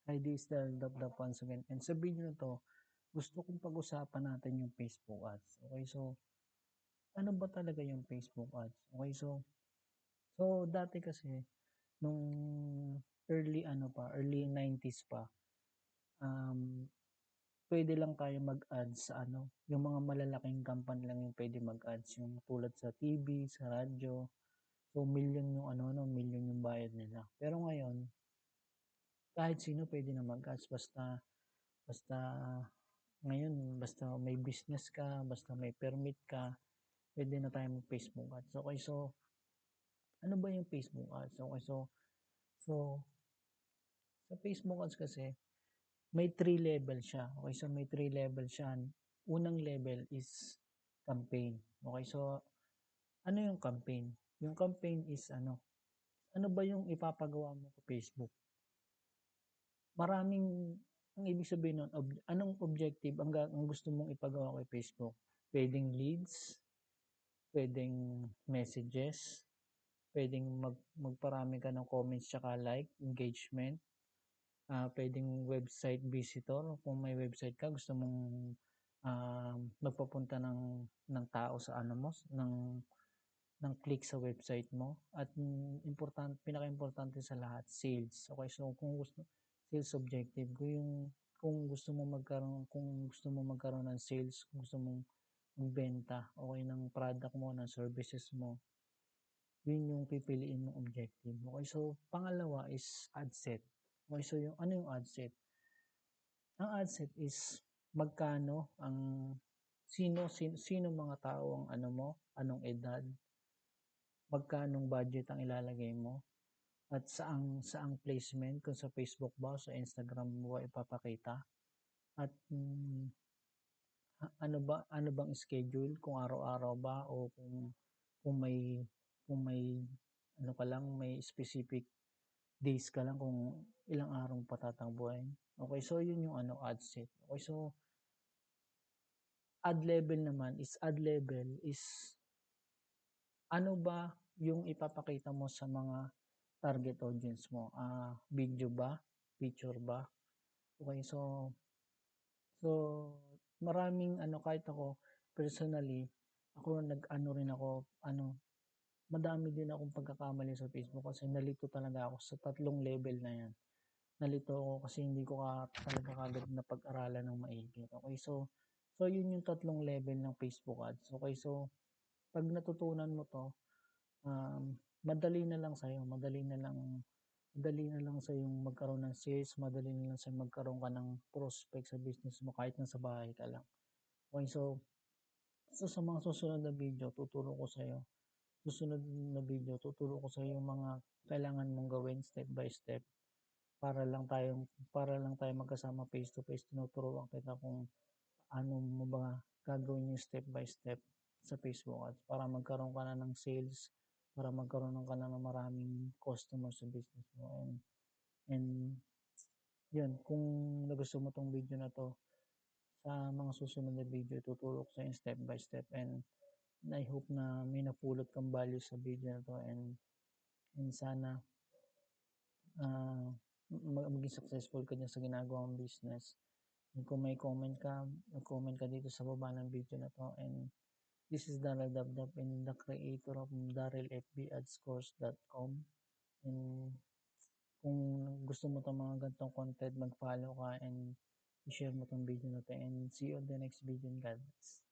Hi, this is Dapdap once again. And sa video na to, gusto kong pag-usapan natin yung Facebook ads. Okay, so ano ba talaga yung Facebook ads? Okay, so dati kasi nung early 90s pa, um, pwede lang tayo mag-ads sa ano, yung mga malalaking company lang yung pwede mag-ads, yung tulad sa TV, sa radyo. So million yung million yung bayad nila. Pero ngayon, kahit sino pwede na mag-ads basta ngayon, basta may business ka, basta may permit ka, pwede na tayo mag-Facebook ads. Okay, so ano ba yung Facebook ads? Okay, so sa Facebook ads kasi, may 3 level siya. Okay, so may 3 level siya. Unang level is campaign. Okay, so ano yung campaign? Yung campaign is ano ba yung ipapagawa mo sa Facebook? Maraming, ang ibig sabihin nun, anong objective ang gusto mong ipagawa kay Facebook? Pwedeng leads, pwedeng messages, pwedeng magparami ka ng comments tsaka like, engagement, pwedeng website visitor, kung may website ka gusto mong magpapunta ng tao sa ano mo, ng click sa website mo, at pinaka-importante sa lahat, sales. Okay, so sales objective ko yung kung gusto mo magkaroon ng sales, kung gusto mong magbenta, okay, ng product mo, ng services mo, yun yung pipiliin mong objective. Okay, so pangalawa is ad set. Okay, so ano yung ad set? Ang ad set is magkano ang sino mga tao ang anong edad, magkanong budget ang ilalagay mo, at saang placement, kung sa Facebook ba o sa Instagram mo ba ipapakita, at ano bang schedule, kung araw-araw ba o kung may kung may ano ka lang, may specific days ka lang kung ilang araw patatakbuhin. Okay, so yun yung ad set. Okay, so ad level is ano ba yung ipapakita mo sa mga target audience mo? Video ba? Picture ba? Okay, so maraming kahit ako personally, ako nag-ano rin ako, madami din akong pagkakamali sa Facebook kasi nalito talaga ako sa 3 level na yan. Nalito ako kasi hindi ko talaga kagad napag-aralan ng maigi. Okay, so yun yung 3 level ng Facebook ads. Okay, so pag natutunan mo to, um, madali na lang sa yung magkaroon ng sales, madali na lang sa magkaroon ka ng prospect sa business mo kahit nasa bahay ka lang. Okay, so sa mga susunod na video, tuturo ko sa iyo yung mga kailangan mong gawin step by step para lang tayo magkasama face to face. Tinuturuan kita kung ano mo ba gagawin yung step by step sa Facebook ads para magkaroon ka na ng sales, para magkaroon ka na ng maraming customer sa business mo. And yun, kung nagustuhan mo tong video na 'to, sa mga susunod na video tuturo ko sa'yo step by step, and I hope na may napulot kang value sa video na 'to, and sana, ah, maging successful ka diyan sa ginagawa mong business. And kung may comment ka, mag-comment ka dito sa baba ng video na 'to, and this is Daryl Dabdab, and the creator of DarylFBAdsCourse.com. And kung gusto mo 'tong mga ganitong content, mag-follow ka and i-share mo 'tong video na 'to, and see you on the next video, and God bless.